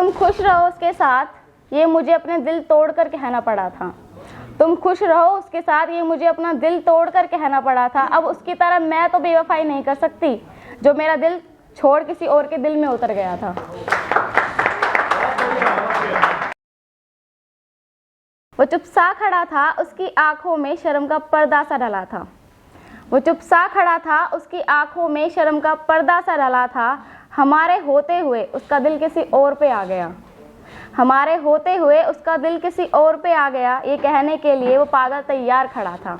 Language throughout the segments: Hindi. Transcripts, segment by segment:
तुम खुश रहो उसके साथ, ये मुझे अपने दिल तोड़ कर कहना पड़ा था। तुम खुश रहो उसके साथ, ये मुझे अपना दिल तोड़ कर कहना पड़ा था। अब उसकी तरह मैं तो बेवफाई नहीं कर सकती, जो मेरा दिल छोड़ किसी और के दिल में उतर गया था। वो चुप सा खड़ा था, उसकी आंखों में शर्म का पर्दा सा डला था। वो चुप सा खड़ा था, उसकी आंखों में शर्म का पर्दा सा डला था। हमारे होते हुए उसका दिल किसी और पे आ गया। हमारे होते हुए उसका दिल किसी और पे आ गया, ये कहने के लिए वो पागल तैयार खड़ा था।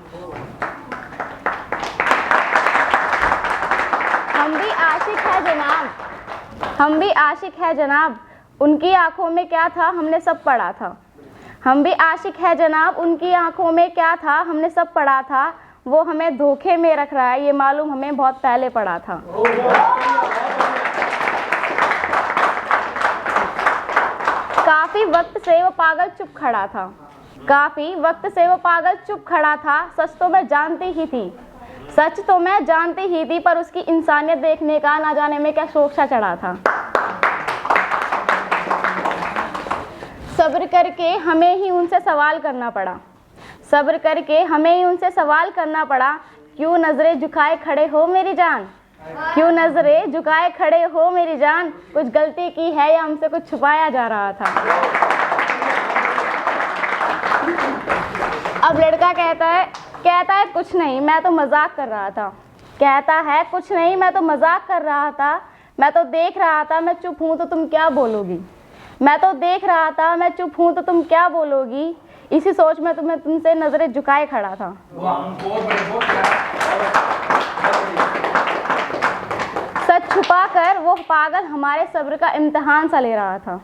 हम भी आशिक है जनाब, हम भी आशिक है जनाब, उनकी आंखों में क्या था हमने सब पढ़ा था। हम भी आशिक है जनाब, उनकी आंखों में क्या था हमने सब पढ़ा था। वो हमें धोखे में रख रहा है, ये मालूम हमें बहुत पहले पड़ा था। काफी वक्त से वो पागल चुप खड़ा था, काफी वक्त से वो पागल चुप खड़ा था। सच तो मैं जानती ही थी, सच तो मैं जानती ही थी, पर उसकी इंसानियत देखने का ना जाने में क्या शौक सा चढ़ा था। सब्र करके हमें ही उनसे सवाल करना पड़ा, सब्र करके हमें ही उनसे सवाल करना पड़ा। क्यों नजरें झुकाए खड़े हो मेरी जान, क्यों नजरें झुकाए खड़े हो मेरी जान। कुछ गलती की है या हमसे कुछ छुपाया जा रहा था। अब लड़का कहता है कुछ नहीं, मैं तो मजाक कर रहा था। कहता है कुछ नहीं, मैं तो मजाक कर रहा था। मैं तो देख रहा था, मैं चुप हूँ तो तुम क्या बोलोगी। मैं तो देख रहा था, मैं चुप हूँ तो तुम क्या बोलोगी। इसी सोच में तुम्हें तुमसे नजरें झुकाए खड़ा था। सच छुपाकर वो पागल हमारे सब्र का इम्तिहान सा ले रहा था।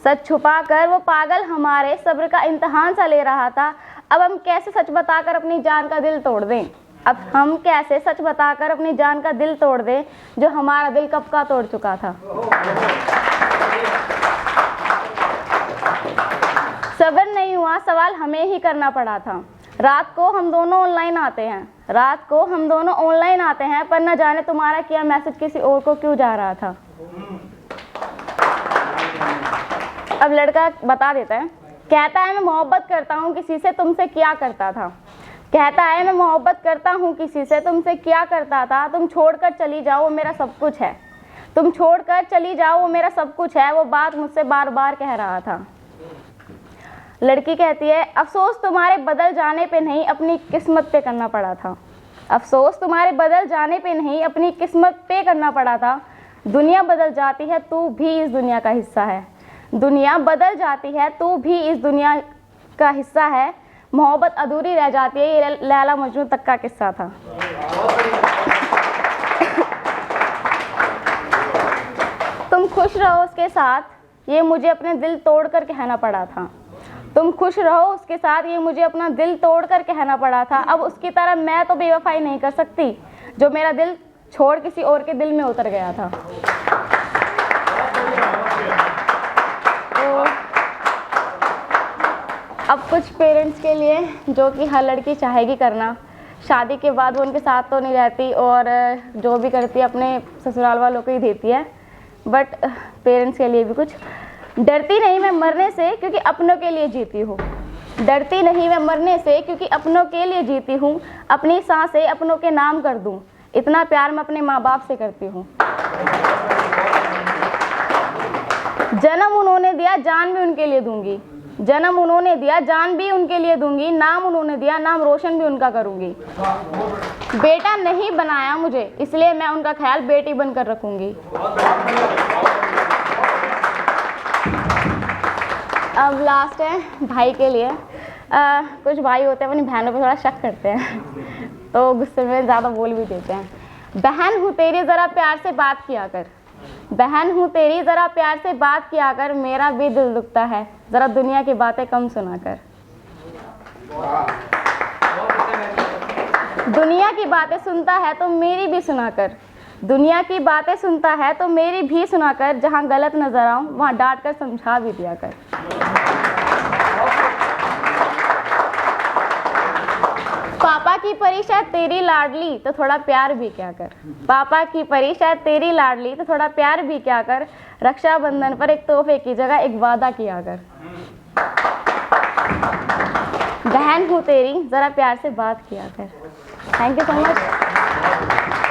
सच छुपाकर वो पागल हमारे सब्र का इम्तिहान सा ले रहा था। अब हम कैसे सच बताकर अपनी जान का दिल तोड़ दें, अब हम कैसे सच बताकर अपनी जान का दिल तोड़ दें, जो हमारा दिल कब का तोड़ चुका था। सब्र नहीं हुआ, सवाल हमें ही करना पड़ा था। रात को हम दोनों ऑनलाइन आते हैं, रात को हम दोनों ऑनलाइन आते हैं, पर न जाने तुम्हारा किया मैसेज किसी और को क्यों जा रहा था। अब लड़का बता देता है, कहता है मैं मोहब्बत करता हूँ किसी से, तुमसे क्या करता था। कहता है मैं मोहब्बत करता हूँ किसी से, तुमसे क्या करता था। तुम छोड़कर चली जाओ वो मेरा सब कुछ है, तुम छोड़कर चली जाओ वो मेरा सब कुछ है। वो बात मुझसे बार बार कह रहा था। लड़की कहती है अफसोस तुम्हारे बदल जाने पे नहीं, अपनी किस्मत पे करना पड़ा था। अफसोस तुम्हारे बदल जाने पे नहीं, अपनी किस्मत पे करना पड़ा था। दुनिया बदल जाती है, तू भी इस दुनिया का हिस्सा है। दुनिया बदल जाती है, तू भी इस दुनिया का हिस्सा है। मोहब्बत अधूरी रह जाती है, ये लैला मजनू तक का किस्सा था। तुम खुश रहो उसके साथ, ये मुझे अपने दिल तोड़ कर कहना पड़ा था। तुम खुश रहो उसके साथ, ये मुझे अपना दिल तोड़ कर कहना पड़ा था। अब उसकी तरह मैं तो बेवफाई नहीं कर सकती, जो मेरा दिल छोड़ किसी और के दिल में उतर गया था। तो अब कुछ पेरेंट्स के लिए, जो कि हर लड़की चाहेगी करना, शादी के बाद वो उनके साथ तो नहीं रहती और जो भी करती है अपने ससुराल वालों को ही देती है, बट पेरेंट्स के लिए भी कुछ। डरती नहीं मैं मरने से क्योंकि अपनों के लिए जीती हूँ, डरती नहीं मैं मरने से क्योंकि अपनों के लिए जीती हूँ। अपनी सांसें अपनों के नाम कर दूँ, इतना प्यार मैं अपने माँ बाप से करती हूँ। जन्म उन्होंने दिया, जान भी उनके लिए दूंगी। जन्म उन्होंने दिया, जान भी उनके लिए दूंगी। नाम उन्होंने दिया, नाम रोशन भी उनका करूंगी। बेटा नहीं बनाया मुझे, इसलिए मैं उनका ख्याल बेटी बनकर रखूंगी। अब लास्ट है भाई के लिए। कुछ भाई होते हैं अपनी बहनों पे थोड़ा शक करते हैं, तो गुस्से में ज़्यादा बोल भी देते हैं। बहन हूँ तेरी ज़रा प्यार से बात किया कर, बहन हूँ तेरी ज़रा प्यार से बात किया कर। मेरा भी दिल दुखता है, ज़रा दुनिया की बातें कम सुना कर। दुनिया की बातें सुनता है तो मेरी भी सुना कर, दुनिया की बातें सुनता है तो मेरी भी सुना कर। जहाँ गलत नजर आऊँ वहाँ डांट कर समझा भी दिया कर। पापा की परी शायद तेरी लाडली तो थोड़ा प्यार भी क्या कर। पापा की परी शायद तेरी लाडली तो थोड़ा प्यार भी क्या कर। रक्षाबंधन पर एक तोहफे की जगह एक वादा किया कर। बहन हूँ तेरी जरा प्यार से बात किया कर। Thank you so much.